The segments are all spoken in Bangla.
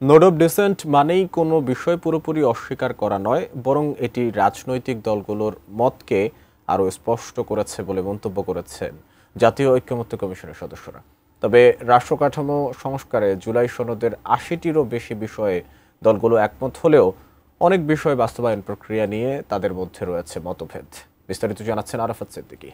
নোট অফ ডিসেন্ট মানেই কোনো বিষয় পুরোপুরি অস্বীকার করা নয়, বরং এটি রাজনৈতিক দলগুলোর মতকে আরও স্পষ্ট করেছে বলে মন্তব্য করেছেন জাতীয় ঐক্যমত্য কমিশনের সদস্যরা। তবে রাষ্ট্রকাঠামো সংস্কারে জুলাই সনদের ৮০টিরও বেশি বিষয়ে দলগুলো একমত হলেও অনেক বিষয় বাস্তবায়ন প্রক্রিয়া নিয়ে তাদের মধ্যে রয়েছে মতভেদ। বিস্তারিত জানাচ্ছেন আরাফাত সিদ্দিকী।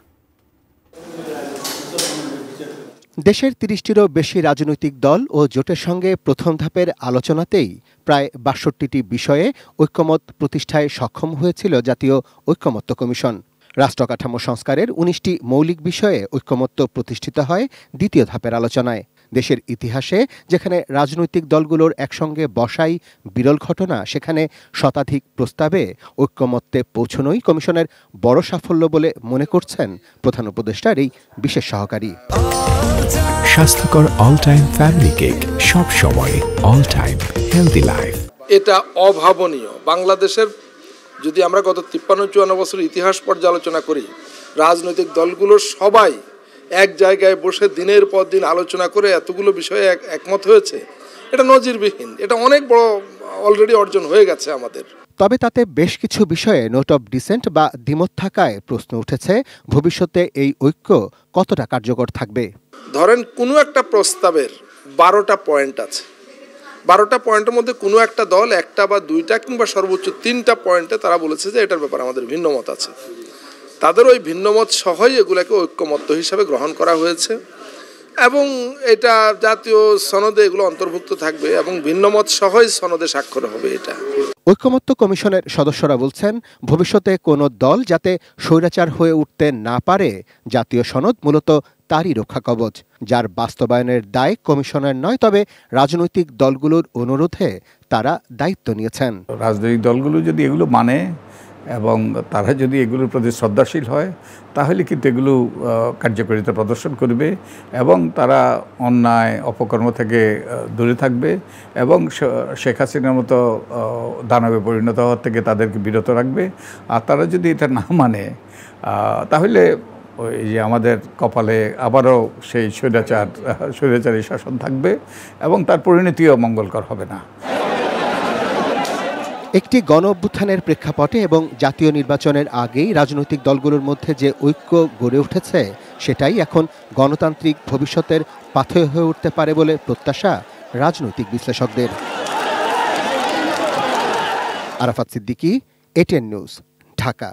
দেশের ৩০টিরও বেশি রাজনৈতিক দল ও জোটের সঙ্গে প্রথম ধাপের আলোচনাতেই প্রায় ৬২টি বিষয়ে ঐক্যমত প্রতিষ্ঠায় সক্ষম হয়েছিল জাতীয় ঐক্যমত্য কমিশন। রাষ্ট্রকাঠামো সংস্কারের ১৯টি মৌলিক বিষয়ে ঐক্যমত্য প্রতিষ্ঠিত হয় দ্বিতীয় ধাপের আলোচনায়। দেশের ইতিহাসে যেখানে রাজনৈতিক দলগুলোর একসঙ্গে বসাই বিরল ঘটনা, সেখানে শতাধিক প্রস্তাবে ঐক্যমত্যে পৌঁছনোই কমিশনের বড় সাফল্য বলে মনে করছেন প্রধান উপদেষ্টার এই বিশেষ সহকারী। স্বাস্থ্যকর অল টাইম ফ্যামিলি কেক, সব সময় অল টাইম হেলদি লাইফ। এটা অভাবনীয়। বাংলাদেশের যদি আমরা গত ৫৩-৫৪ বছরের ইতিহাস পর্যালোচনা করি, রাজনৈতিক দলগুলো সবাই এক জায়গায় বসে দিনের পর দিন আলোচনা করে এতগুলো বিষয়ে একমত হয়েছে, এটা নজিরবিহীন। এটা অনেক বড় অলরেডি অর্জন হয়ে গেছে আমাদের। তবে তাতে বেশ কিছু বিষয়ে নোট অফ ডিসেন্ট বা দ্বিমত থাকায় প্রশ্ন উঠেছে, ভবিষ্যতে এই ঐক্য কতটা কার্যকর থাকবে। ধরেন কোনো একটা প্রস্তাবের ১২টা পয়েন্ট আছে, ১২টা পয়েন্টের মধ্যে কোনো একটা দল একটা বা দুইটা কিংবা সর্বোচ্চ ৩টা পয়েন্টে তারা বলেছে যে এটার ব্যাপারে আমাদের ভিন্নমত আছে। তাদের ওই ভিন্নমত সহই এগুলোকে ঐক্যমত্য হিসাবে গ্রহণ করা হয়েছে এবং এটা জাতীয় সনদে এগুলো অন্তর্ভুক্ত থাকবে এবং ভিন্নমত সহই সনদে স্বাক্ষর হবে। এটা ঐক্যমত্য কমিশনের সদস্যরা বলছেন, ভবিষ্যতে কোনো দল যাতে স্বৈরাচার হয়ে উঠতে না পারে, জাতীয় সনদ মূলত তারই রক্ষা কবচ, যার বাস্তবায়নের দায় কমিশনের নয়, তবে রাজনৈতিক দলগুলোর অনুরোধে তারা দায়িত্ব নিয়েছেন। রাজনৈতিক দলগুলো যদি এগুলো মানে এবং তারা যদি এগুলোর প্রতি শ্রদ্ধাশীল হয়, তাহলে কিন্তু এগুলো কার্যকারিতা প্রদর্শন করবে এবং তারা অন্যায় অপকর্ম থেকে দূরে থাকবে এবং শেখ হাসিনার মতো দানবে পরিণত হওয়ার থেকে তাদেরকে বিরত রাখবে। আর তারা যদি এটা না মানে, তাহলে ওই যে আমাদের কপালে আবারও সেই স্বৈরাচারী শাসন থাকবে এবং তার পরিণতিও মঙ্গলকর হবে না। একটি গণ অভ্যুত্থানের প্রেক্ষাপটে এবং জাতীয় নির্বাচনের আগেই রাজনৈতিক দলগুলোর মধ্যে যে ঐক্য গড়ে উঠেছে, সেটাই এখন গণতান্ত্রিক ভবিষ্যতের পাথেয় হয়ে উঠতে পারে বলে প্রত্যাশা রাজনৈতিক বিশ্লেষকদের। Arafat Siddiqui, ATN news, Dhaka.